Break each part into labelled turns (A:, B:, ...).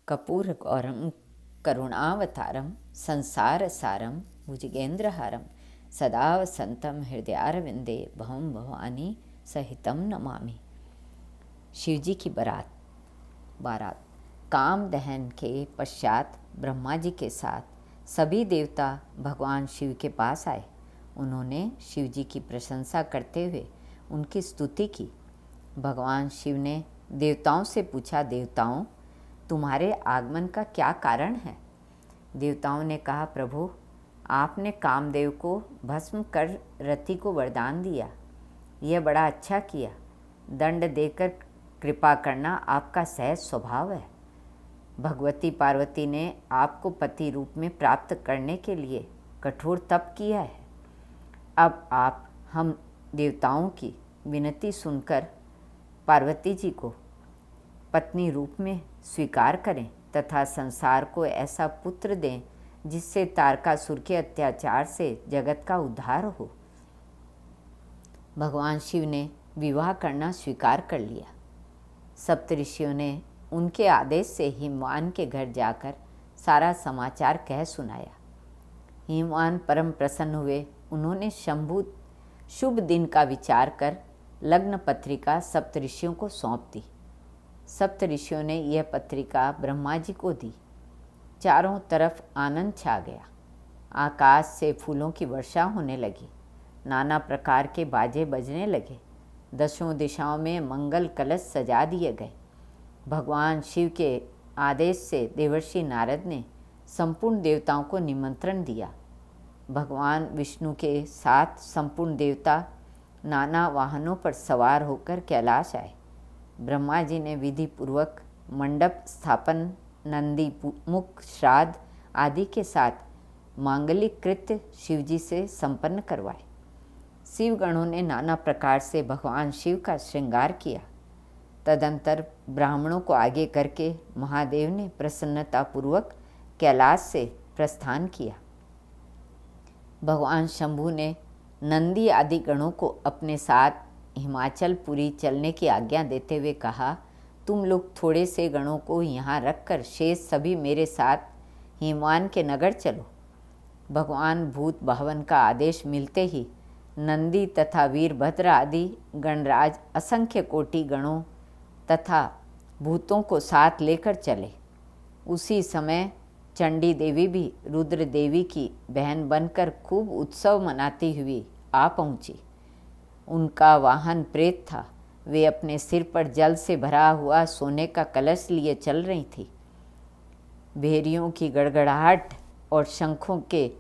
A: कपूरगौरं करुणावतारं संसारसारं भुजगेन्द्रहारं सदा वसंतं हृदयारविंदे भवं भवानी सहितं नमामि। शिवजी की बारात काम दहन के पश्चात ब्रह्मा जी के साथ सभी देवता भगवान शिव के पास आए। उन्होंने शिव जी की प्रशंसा करते हुए उनकी स्तुति की। भगवान शिव ने देवताओं से पूछा, देवताओं, तुम्हारे आगमन का क्या कारण है? देवताओं ने कहा, प्रभु, आपने कामदेव को भस्म कर रति को वरदान दिया। यह बड़ा अच्छा किया। दंड देकर कृपा करना आपका सहज स्वभाव है। भगवती पार्वती ने आपको पति रूप में प्राप्त करने के लिए कठोर तप किया है। अब आप हम देवताओं की विनती सुनकर पार्वती जी को पत्नी रूप में स्वीकार करें तथा संसार को ऐसा पुत्र दें जिससे तारकासुर के अत्याचार से जगत का उद्धार हो। भगवान शिव ने विवाह करना स्वीकार कर लिया। सप्तऋषियों ने उनके आदेश से हिमवान के घर जाकर सारा समाचार कह सुनाया। हिमवान परम प्रसन्न हुए। उन्होंने शंभु शुभ दिन का विचार कर लग्न पत्रिका सप्तऋषियों को सौंप दी। सप्तऋषियों ने यह पत्रिका ब्रह्मा जी को दी। चारों तरफ आनंद छा गया। आकाश से फूलों की वर्षा होने लगी। नाना प्रकार के बाजे बजने लगे। दसों दिशाओं में मंगल कलश सजा दिए गए। भगवान शिव के आदेश से देवर्षि नारद ने संपूर्ण देवताओं को निमंत्रण दिया। भगवान विष्णु के साथ संपूर्ण देवता नाना वाहनों पर सवार होकर कैलाश आए। ब्रह्मा जी ने विधि पूर्वक मंडप स्थापन, नंदी मुख श्राद्ध आदि के साथ मांगलिक कृत्य शिवजी से संपन्न करवाए। शिवगणों ने नाना प्रकार से भगवान शिव का श्रृंगार किया। तदंतर ब्राह्मणों को आगे करके महादेव ने प्रसन्नतापूर्वक कैलाश से प्रस्थान किया। भगवान शंभु ने नंदी आदि गणों को अपने साथ हिमाचलपुरी चलने की आज्ञा देते हुए कहा, तुम लोग थोड़े से गणों को यहाँ रखकर शेष सभी मेरे साथ हिमवान के नगर चलो। भगवान भूत भावन का आदेश मिलते ही नंदी तथा वीरभद्र आदि गणराज असंख्य कोटि गणों तथा भूतों को साथ लेकर चले। उसी समय चंडी देवी भी रुद्र देवी की बहन बनकर खूब उत्सव मनाती हुई आ पहुँची। उनका वाहन प्रेत था। वे अपने सिर पर जल से भरा हुआ सोने का कलश लिए चल रही थी। भेरियों की गड़गड़ाहट और शंखों के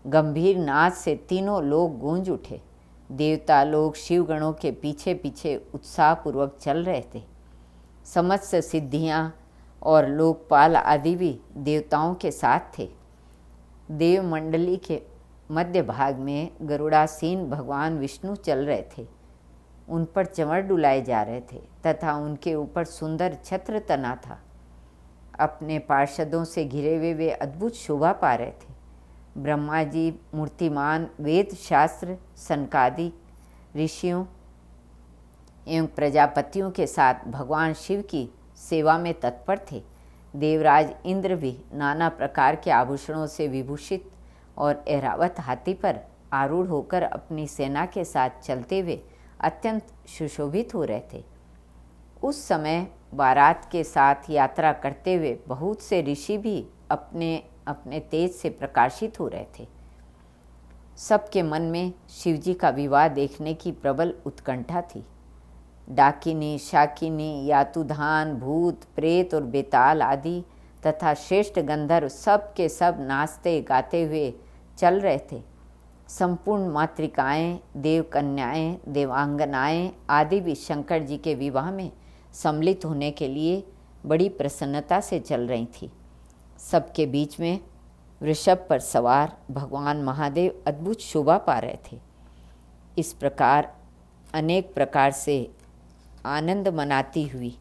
A: गंभीर नाद से तीनों लोग गूंज उठे। देवता लोग शिवगणों के पीछे पीछे उत्साहपूर्वक चल रहे थे। समस्त सिद्धियां और लोकपाल आदि भी देवताओं के साथ थे। देवमंडली के मध्य भाग में गरुड़ासीन भगवान विष्णु चल रहे थे। उन पर चंवर डुलाए जा रहे थे तथा उनके ऊपर सुंदर छत्र तना था। अपने पार्षदों से घिरे हुए वे अद्भुत शोभा पा रहे थे। ब्रह्मा जी मूर्तिमान वेद शास्त्र सनकादि ऋषियों एवं प्रजापतियों के साथ भगवान शिव की सेवा में तत्पर थे। देवराज इंद्र भी नाना प्रकार के आभूषणों से विभूषित और ऐरावत हाथी पर आरूढ़ होकर अपनी सेना के साथ चलते हुए अत्यंत सुशोभित हो रहे थे। उस समय बारात के साथ यात्रा करते हुए बहुत से ऋषि भी अपने अपने तेज से प्रकाशित हो रहे थे। सबके मन में शिवजी का विवाह देखने की प्रबल उत्कंठा थी। डाकिनी, शाकिनी, यातुधान, भूत, प्रेत और बेताल आदि तथा श्रेष्ठ गंधर्व सब के सब नाचते गाते हुए चल रहे थे। संपूर्ण मातृकाएँ, देवकन्याएँ, देवांगनाएँ आदि भी शंकर जी के विवाह में सम्मिलित होने के लिए बड़ी प्रसन्नता से चल रही थी। सबके बीच में वृषभ पर सवार भगवान महादेव अद्भुत शोभा पा रहे थे। इस प्रकार अनेक प्रकार से आनंद मनाती हुई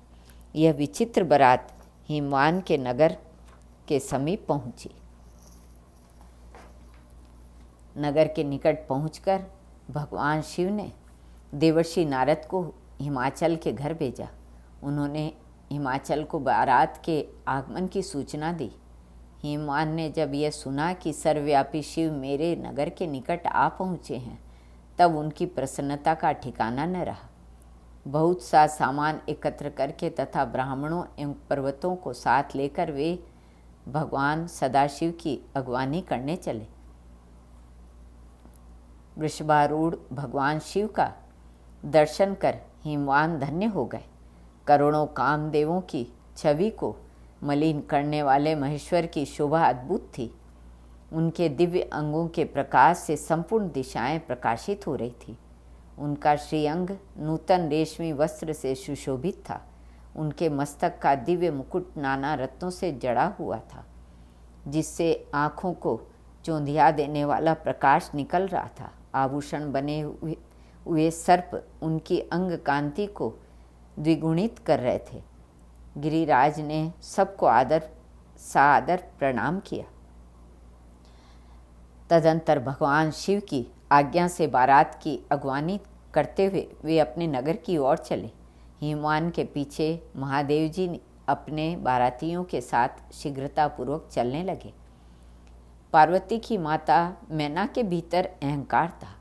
A: यह विचित्र बारात हिमवान के नगर के समीप पहुंची। नगर के निकट पहुंचकर भगवान शिव ने देवर्षि नारद को हिमाचल के घर भेजा। उन्होंने हिमाचल को बारात के आगमन की सूचना दी। हिमवान ने जब यह सुना कि सर्वव्यापी शिव मेरे नगर के निकट आ पहुँचे हैं, तब उनकी प्रसन्नता का ठिकाना न रहा। बहुत सा सामान एकत्र करके तथा ब्राह्मणों एवं पर्वतों को साथ लेकर वे भगवान सदाशिव की अगवानी करने चले। वृषभारूढ़ भगवान शिव का दर्शन कर हिमवान धन्य हो गए। करोड़ों कामदेवों की छवि को मलिन करने वाले महेश्वर की शोभा अद्भुत थी। उनके दिव्य अंगों के प्रकाश से संपूर्ण दिशाएं प्रकाशित हो रही थी। उनका श्रीअंग नूतन रेशमी वस्त्र से सुशोभित था। उनके मस्तक का दिव्य मुकुट नाना रत्नों से जड़ा हुआ था, जिससे आँखों को चौंधिया देने वाला प्रकाश निकल रहा था। आभूषण बने हुए सर्प उनकी अंग कांति को द्विगुणित कर रहे थे। गिरिराज ने सबको सादर प्रणाम किया। तदंतर भगवान शिव की आज्ञा से बारात की अगवानी करते हुए वे अपने नगर की ओर चले। हिमवान के पीछे महादेव जी अपने बारातियों के साथ शीघ्रतापूर्वक चलने लगे। पार्वती की माता मैना के भीतर अहंकार था।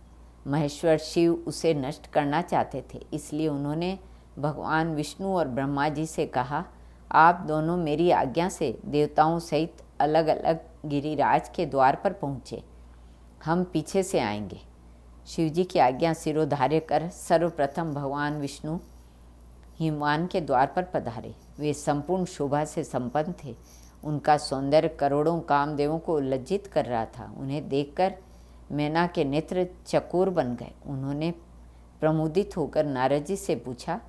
A: महेश्वर शिव उसे नष्ट करना चाहते थे, इसलिए उन्होंने भगवान विष्णु और ब्रह्मा जी से कहा, आप दोनों मेरी आज्ञा से देवताओं सहित अलग अलग गिरिराज के द्वार पर पहुँचे, हम पीछे से आएंगे। शिवजी की आज्ञा सिरोधार्य कर सर्वप्रथम भगवान विष्णु हिमवान के द्वार पर पधारे। वे संपूर्ण शोभा से संपन्न थे। उनका सौंदर्य करोड़ों कामदेवों को लज्जित कर रहा था। उन्हें देखकर मैना के नेत्र चकोर बन गए। उन्होंने प्रमुदित होकर नारद जी से पूछा,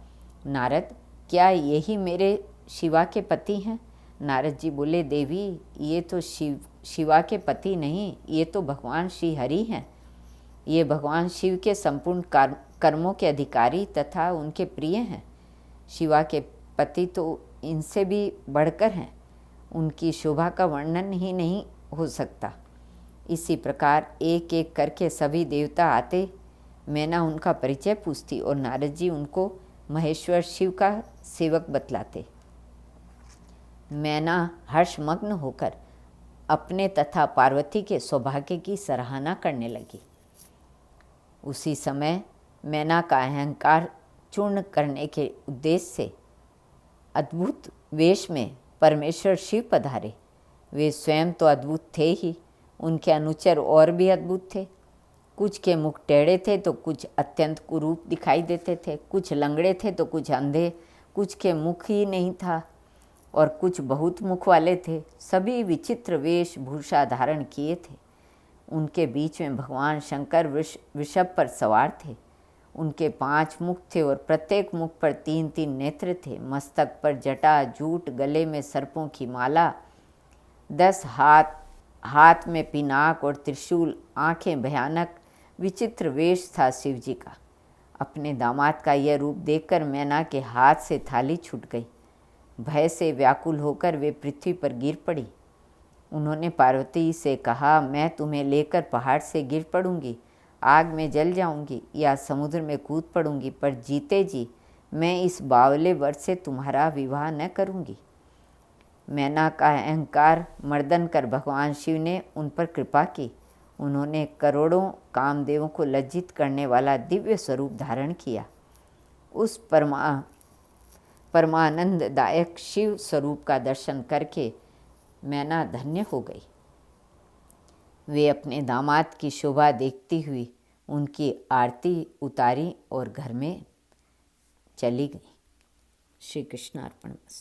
A: नारद, क्या यही मेरे शिवा के पति हैं? नारद जी बोले, देवी, ये तो शिवा के पति नहीं, ये तो भगवान श्री हरि हैं। ये भगवान शिव के संपूर्ण कर्मों के अधिकारी तथा उनके प्रिय हैं। शिवा के पति तो इनसे भी बढ़कर हैं। उनकी शोभा का वर्णन ही नहीं हो सकता। इसी प्रकार एक एक करके सभी देवता आते। मैना उनका परिचय पूछती और नारद जी उनको महेश्वर शिव का सेवक बतलाते। मैना हर्षमग्न होकर अपने तथा पार्वती के सौभाग्य की सराहना करने लगी। उसी समय मैना का अहंकार चूर्ण करने के उद्देश्य से अद्भुत वेश में परमेश्वर शिव पधारे। वे स्वयं तो अद्भुत थे ही, उनके अनुचर और भी अद्भुत थे। कुछ के मुख टेढ़े थे तो कुछ अत्यंत कुरूप दिखाई देते थे, कुछ लंगड़े थे तो कुछ अंधे, कुछ के मुख ही नहीं था और कुछ बहुत मुख वाले थे। सभी विचित्र वेशभूषा धारण किए थे। उनके बीच में भगवान शंकर वृषभ पर सवार थे। उनके 5 मुख थे और प्रत्येक मुख पर 3-3 नेत्र थे। मस्तक पर जटा, जूट, गले में सर्पों की माला, 10 हाथ में पिनाक और त्रिशूल, आंखें भयानक विचित्र वेश था शिव जी का। अपने दामाद का यह रूप देखकर मैना के हाथ से थाली छूट गई। भय से व्याकुल होकर वे पृथ्वी पर गिर पड़ी। उन्होंने पार्वती से कहा, मैं तुम्हें लेकर पहाड़ से गिर पड़ूंगी, आग में जल जाऊंगी या समुद्र में कूद पड़ूंगी, पर जीते जी मैं इस बावले वर से तुम्हारा विवाह न करूंगी। मैना का अहंकार मर्दन कर भगवान शिव ने उन पर कृपा की। उन्होंने करोड़ों कामदेवों को लज्जित करने वाला दिव्य स्वरूप धारण किया। उस परमानंददायक शिव स्वरूप का दर्शन करके मैना धन्य हो गई। वे अपने दामाद की शोभा देखती हुई उनकी आरती उतारी और घर में चली गई। श्री कृष्ण अर्पणमस्तु।